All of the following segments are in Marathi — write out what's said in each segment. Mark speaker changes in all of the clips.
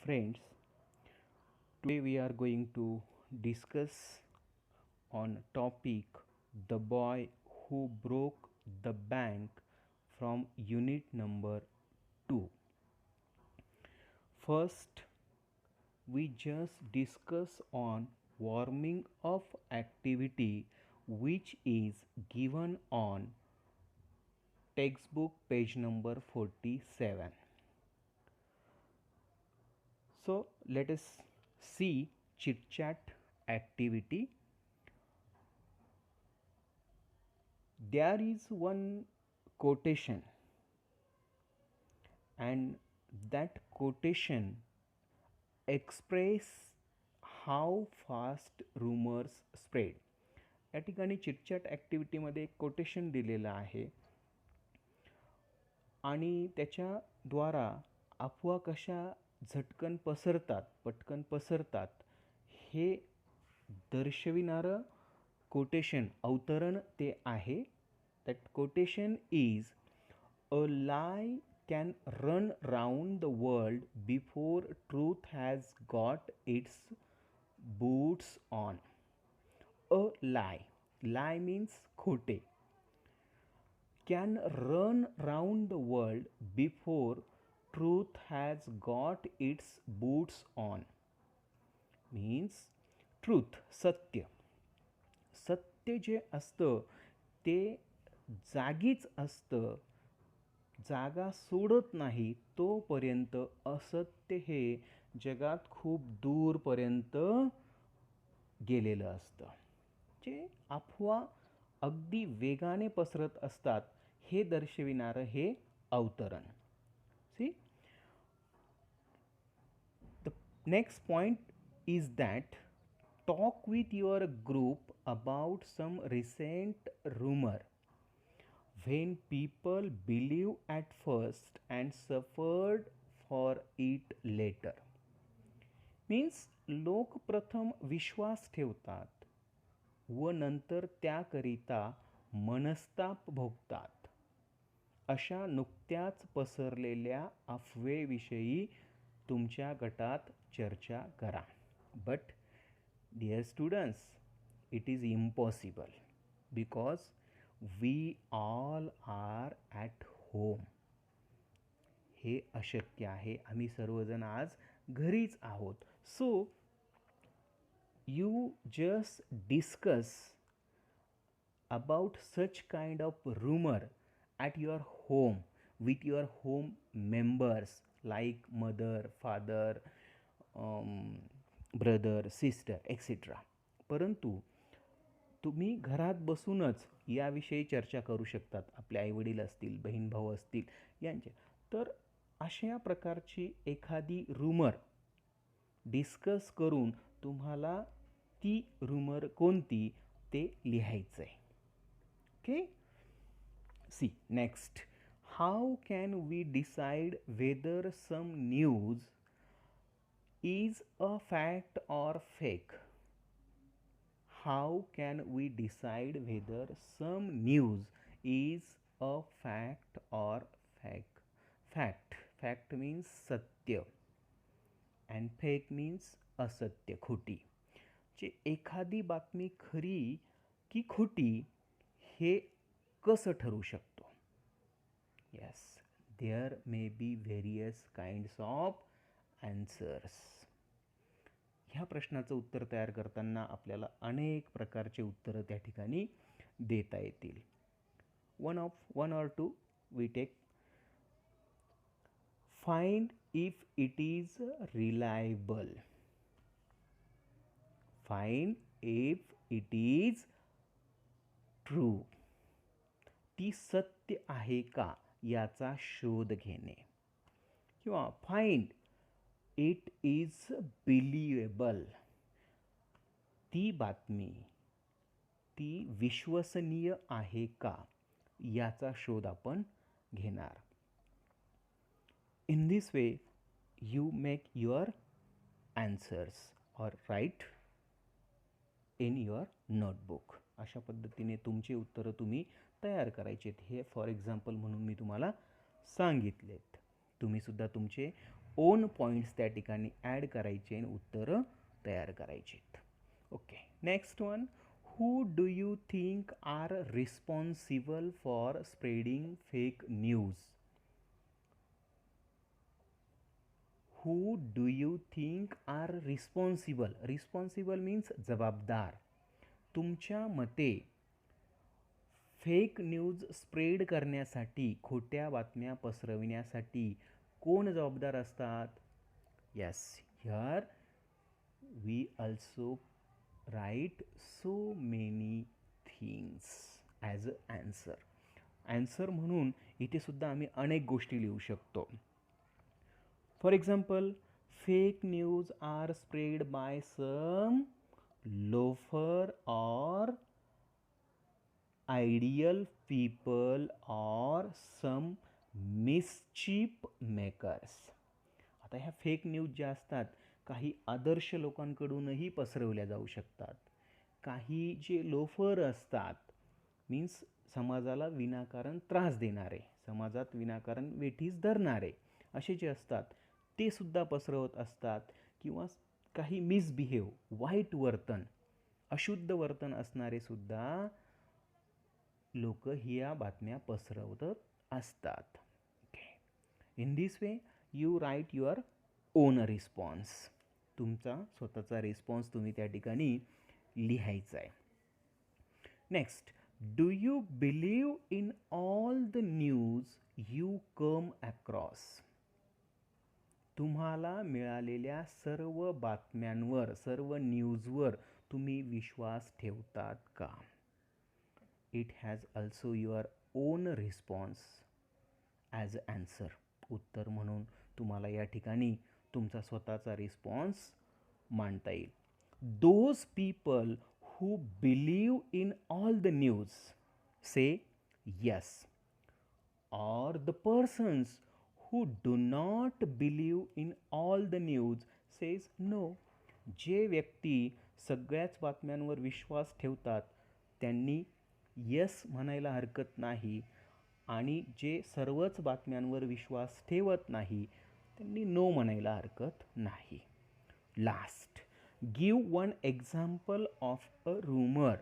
Speaker 1: friends, today we are going to discuss on topic the boy who broke the bank from unit number 2. First, we just discuss on warming up activity which is given on textbook page number 47. So let us see chit chat activity. There is one quotation, and that quotation express how fast rumors spread. या ठिकाणी चिटचॅट ॲक्टिव्हिटीमध्ये एक कोटेशन दिलेलं आहे आणि त्याच्याद्वारा अफवा कशा झटकन पसरतात, पटकन पसरतात हे दर्शविणारं कोटेशन अवतरण ते आहे. That quotation is a lie can run round the world before truth has got its boots on. A lie. Lie means खोटे. Can run round the world before truth has got its boots on. Means truth, सत्य. सत्य जे असतं ते जागीच असतं, जागा सोडत नाही तोपर्यंत असत्य हे जगात खूप दूरपर्यंत गेलेलं असतं. जे अफवा अगदी वेगाने पसरत असतात हे दर्शविणारं हे अवतरण. See the next point is that talk with your group about some recent rumor when people believe at first and suffered for it later. Means लोक प्रथम विश्वास ठेवतात व नंतर त्याकरिता मनस्ताप भोगतात. अशा नुकत्याच पसरलेल्या अफवेविषयी तुमच्या गटात चर्चा करा. But dear students, it is impossible because we all are at home. हे अशक्य आहे. आम्ही सर्वजण आज घरीच आहोत. So you just discuss about such kind of rumor at your home with your home members like mother, father, brother, sister, etc. परंतु तुम्ही घरात बसूनच याविषयी चर्चा करू शकतात. आपले आईवडील असतील, बहीण भाऊ असतील यांचे. तर अशा प्रकारची एखादी रूमर डिस्कस करून तुम्हाला ती रूमर कोणती ते लिहायचं आहे. Okay. See next, how can we decide whether some news is a fact or fake. How can we decide whether some news is a fact or fake? Fact means सत्य and fake means असत्य, खोटी. जे एखादी बातमी खरी की खोटी हे कसं ठरू शकतो? Yes, there may be various kinds of answers. ह्या प्रश्नाचं उत्तर तयार करताना आपल्याला अनेक प्रकारचे उत्तरं त्या ठिकाणी देता येतील. One or two we take. Find if it is reliable. Find if it is true. ती सत्य आहे का याचा शोध घेणे. किंवा फाइंड इट इज बिलिव्हेबल. ती बातमी ती विश्वसनीय आहे का याचा शोध आपण घेणार. In this way you make your answers or write in your notebook. अशा पद्धतीने तुमचे उत्तरं तुम्ही तयार करायचे. हे फॉर एक्झाम्पल म्हणून मी तुम्हाला सांगितलेत. तुम्ही सुद्धा तुमचे ओन पॉईंट्स त्या ठिकाणी ॲड करायचे आणि उत्तरं तयार करायची. Okay, next one. Who do you think are responsible for spreading fake news? Who do you think are responsible? Responsible means जबाबदार. तुमच्या मते फेक न्यूज स्प्रेड करण्यासाठी, खोट्या बातम्या पसरविण्यासाठी कोण जबाबदार असतात? Yes, here we also write so many things as a answer. Answer म्हणून इथे सुद्धा आम्ही अनेक गोष्टी लिहू शकतो. For example, fake news are spread by some loafer or ideal people or some mischief makers. आता ह्या फेक न्यूज ज्या असतात काही आदर्श लोकांकडूनही पसरवल्या जाऊ शकतात. काही जे लोफर असतात मीन्स समाजाला विनाकारण त्रास देणारे, समाजात विनाकारण वेठीस धरणारे असे जे असतात ते सुद्धा पसरवत असतात. किंवा काही मिसबिहेव, वाईट वर्तन, अशुद्ध वर्तन असणारे सुद्धा लोक ह्या बातम्या पसरवत असतात. In this way you write your own response. तुमचा स्वतःचा रिस्पॉन्स तुम्ही त्या ठिकाणी लिहायचा आहे. Next, do you believe in all the news you come across? तुम्हाला मिळालेल्या सर्व बातम्यांवर, सर्व न्यूजवर तुम्ही विश्वास ठेवतात का? It has also your own response as a answer. उत्तर म्हणून तुम्हाला या ठिकाणी तुमचा स्वतःचा रिस्पॉन्स मांडता येईल. Those people who believe in all the news say yes, और the persons who do not believe in all the news says no. जे व्यक्ती सगळ्याच बातम्यांवर विश्वास ठेवतात त्यांनी यस म्हणायला हरकत नाही, आणि जे सर्वच बातम्यांवर विश्वास ठेवत नाही त्यांनी नो म्हणायला हरकत नाही. Last, give one example of a rumor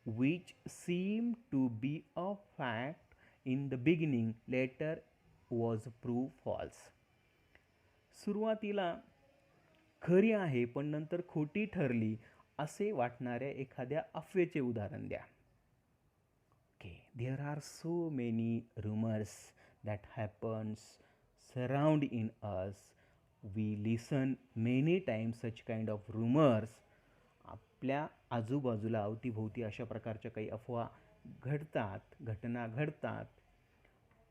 Speaker 1: which seemed to be a fact in the beginning, later was proved false. सुरुवातीला खरी आहे पण नंतर खोटी ठरली असे वाटणाऱ्या एखाद्या अफवेचे उदाहरण द्या. Okay, there are so many rumors that happens surround in us. We listen many times such kind of rumors. आपल्या आजूबाजूला अवतीभोवती अशा प्रकारच्या काही अफवा घडतात, घटना घडतात,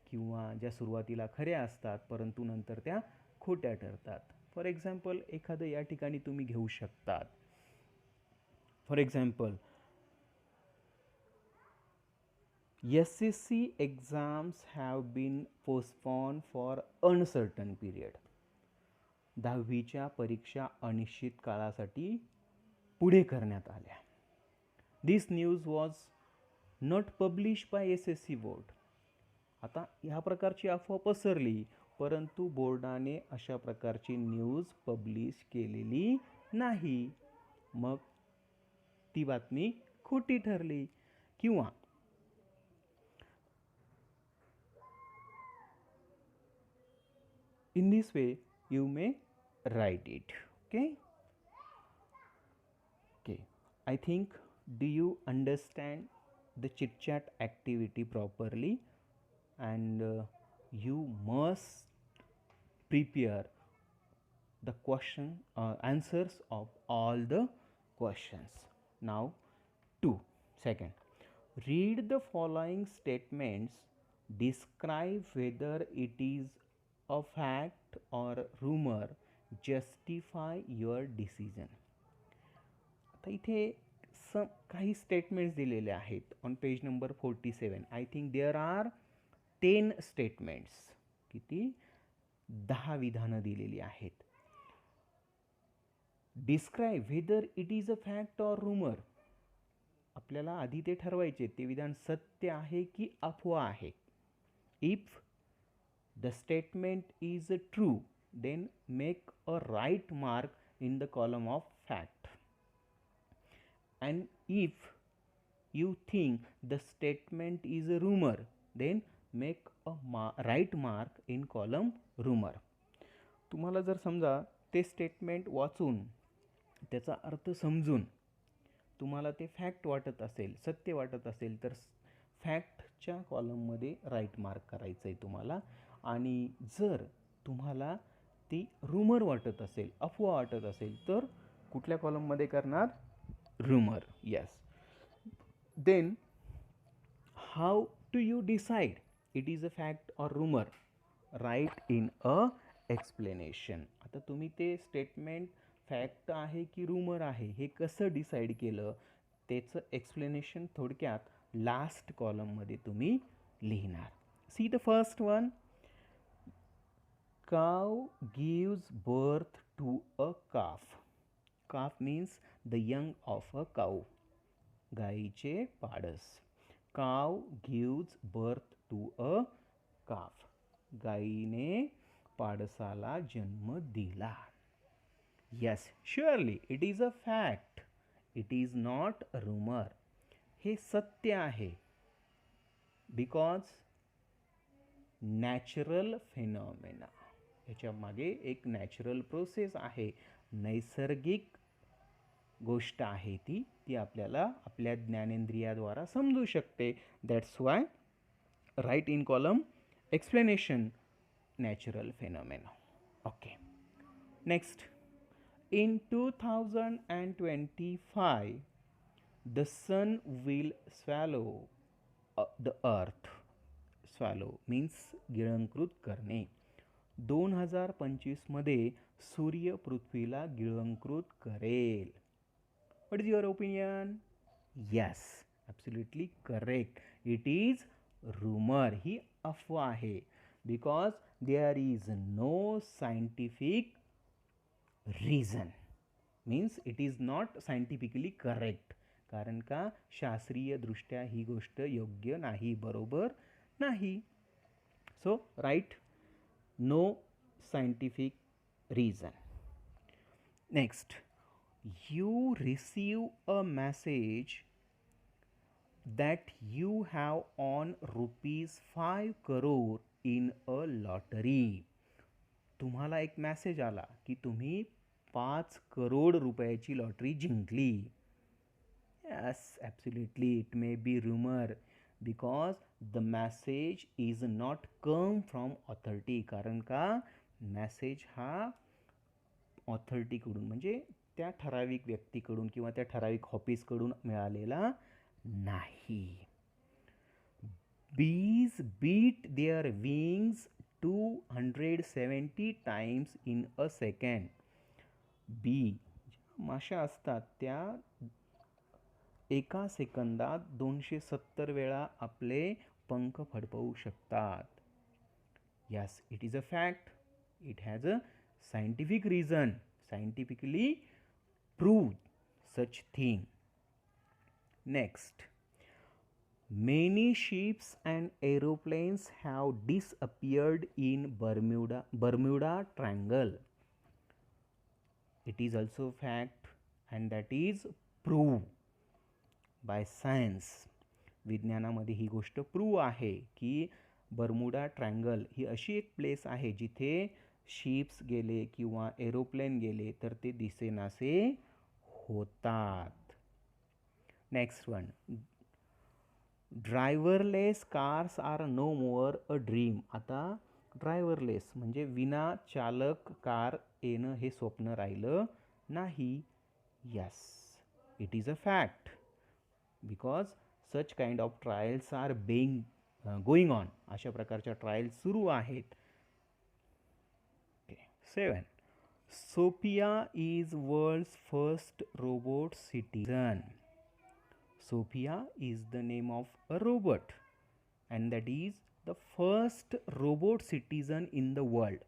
Speaker 1: किंवा ज्या सुरुवातीला खऱ्या असतात परंतु नंतर त्या खोट्या ठरतात. फॉर एक्झाम्पल, एखादं या ठिकाणी तुम्ही घेऊ शकतात. For example, SSC exams have been postpone for uncertain period. 10वीच्या परीक्षा अनिश्चित काळासाठी पुढे करण्यात आल्या. This news was not publish by SSC board. आता ह्या प्रकारची अफवा पसरली परंतु बोर्डाने अशा प्रकारची न्यूज पब्लिश केलेली नाही, मग ती बातमी खोटी ठरली. किंवा in this way you may write it. Okay okay, I think do you understand the chit chat activity properly? And you must prepare the answers of all the questions. Now, 2. Read the following statements. Describe whether it is a fact or rumor. Justify your decision. आता इथे काही स्टेटमेंट्स दिलेले आहेत on page number 47. I think there are 10 statements. किती? 10 विधानं दिलेली आहेत. Describe whether it is a fact or rumor. आपल्याला आधी ते ठरवायचे ते विधान सत्य आहे की अफवा आहे. If the statement is true then make a right mark in the column of fact. And if you think the statement is a rumor, then make a right mark in column rumor. तुम्हाला जर समजा ते स्टेटमेंट वाचून त्याचा अर्थ समजून तुम्हाला ते फॅक्ट वाटत असेल, सत्य वाटत असेल, तर फॅक्टच्या कॉलममध्ये राईट मार्क करायचं आहे तुम्हाला. आणि जर तुम्हाला ती रूमर वाटत असेल, अफवा वाटत असेल, तर कुठल्या कॉलममध्ये करणार? rumor. Yes. Then how do you decide it is a fact or rumor? Write in a explanation. आता तुम्ही ते स्टेटमेंट फॅक्ट आहे की rumor आहे हे कसं डिसाईड केलं त्याचं एक्सप्लेनेशन थोडक्यात लास्ट कॉलममध्ये तुम्ही लिहिणार. See the first one. Cow gives birth to a calf. Calf means the young of a cow. गाईचे पाडस. Cow gives birth to a calf. गाईने पाडसाला जन्म दिला. Yes, surely it is a fact. It is not a rumor. हे सत्य आहे. Because natural phenomena. ह्याच्या मागे एक नॅचरल प्रोसेस आहे, नैसर्गिक गोष्ट आहे ती आपल्याला आपल्या ज्ञानेंद्रियाद्वारा समजू शकते. That's why right in column explanation natural phenomena. Okay. Next. In 2025 the sun will swallow the earth. Swallow means गिळंकृत करणे. 2025 सूर्य पृथ्वीला गिळंकृत करेल. What is your opinion? Yes, absolutely correct. It is rumor. ही अफवा आहे. Because there is no scientific reason. Means it is not scientifically correct. कारण का शास्त्रीयदृष्ट्या ही गोष्ट योग्य नाही, बरोबर नाही. So right, no scientific reason. Next, you receive a message that you have won ₹5 crore in a lottery. तुम्हाला एक मेसेज आला की तुम्ही 5 करोड रुपयाची लॉटरी जिंकली. Yes, absolutely, it may be rumor. Because the message is not come from authority. कारण का मेसेज हा ऑथॉरिटीकडून म्हणजे त्या ठराविक व्यक्तीकडून किंवा त्या ठराविक ऑफिसकडून मिळालेला नाही. Bees beat their wings 270 times in a second. बी माशा असतात त्या एका सेकंदात 270 वेळा आपले पंख फडफवू शकतात. Yes, it is a fact. It has a scientific reason. Scientifically proved such thing. Next. Many ships and aeroplanes have disappeared in Bermuda Triangle. It is also fact and that is proved by science. विज्ञानामध्ये ही गोष्ट प्रूव्ह आहे की बर्म्युडा ट्रायंगल ही अशी एक प्लेस आहे जिथे शिप्स गेले किंवा एरोप्लेन गेले तर ते दिसेनासे होतात. Next one. Driverless cars are no more a dream. आता ड्रायव्हरलेस म्हणजे विना चालक कार येणं हे स्वप्न राहिलं नाही. Yes, it is a fact. Because such kind of trials are going on. अशा प्रकारच्या ट्रायल्स सुरू आहेत. 7. Sophia is world's first robot citizen. Sophia is the name of a robot and that is the first robot citizen in the world.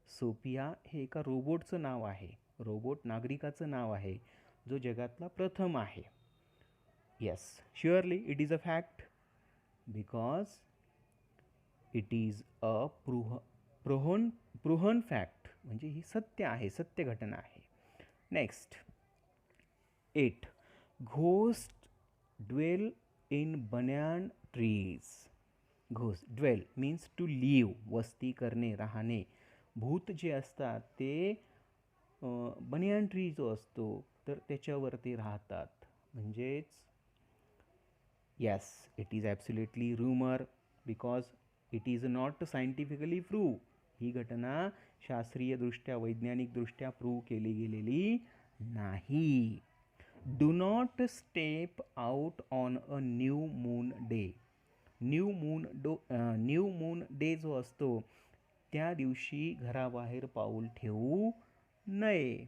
Speaker 1: Sophia हे एका रोबोटचं नाव आहे. रोबोट नागरिकाचं नाव आहे जो जगातला प्रथम आहे. Yes, surely it is a fact because it is a proven proven fact म्हणजे ही सत्य आहे, सत्य घटना आहे. Next 8. Ghost dwell in banyan trees. Ghost dwell means to live, वस्ती करणे, राहणे. भूत जे असतात ते बनियान ट्री जो असतो तर त्याच्यावरती राहतात. म्हणजेच yes, it is absolutely rumor because it is not scientifically prove. ही घटना शास्त्रीयदृष्ट्या वैज्ञानिकदृष्ट्या प्रूव्ह केली गेलेली नाही. Do not step out on a new moon day. New moon day जो असतो त्या दिवशी घराबाहेर पाऊल ठेवू नये.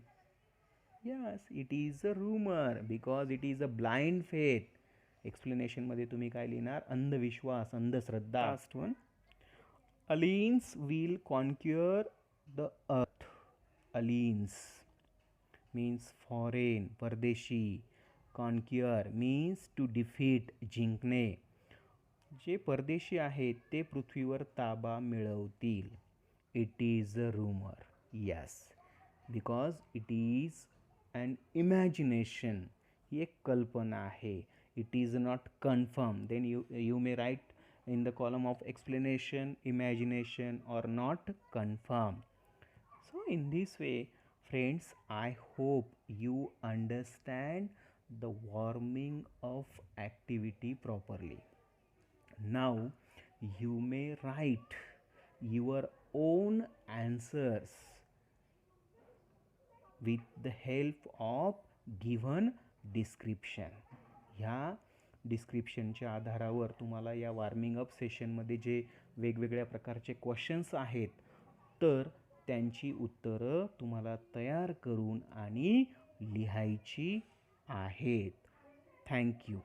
Speaker 1: Yes, it is a rumor because it is a blind faith. एक्सप्लेनेशनमध्ये तुम्ही काय लिहिणार? अंधविश्वास, अंधश्रद्धा. Last one, aliens will conquer the earth. Aliens means foreign, परदेशी. Conquer means to defeat, जिंकणे. जे परदेशी आहेत ते पृथ्वीवर ताबा मिळवतील. It is a rumor. Yes, because it is an imagination. ही एक कल्पना आहे. It is not confirmed. Then you may write in the column of explanation, imagination or not confirmed. So in this way, friends, I hope you understand the warming of activity properly. Now you may write your own answers with the help of given description. ह्या डिस्क्रिप्शनच्या आधारावर तुम्हाला या वॉर्मिंग अप सेशनमध्ये जे वेगवेगळ्या प्रकारचे क्वेश्चन्स आहेत तर त्यांची उत्तरं तुम्हाला तयार करून आणि लिहायची आहेत. थँक्यू.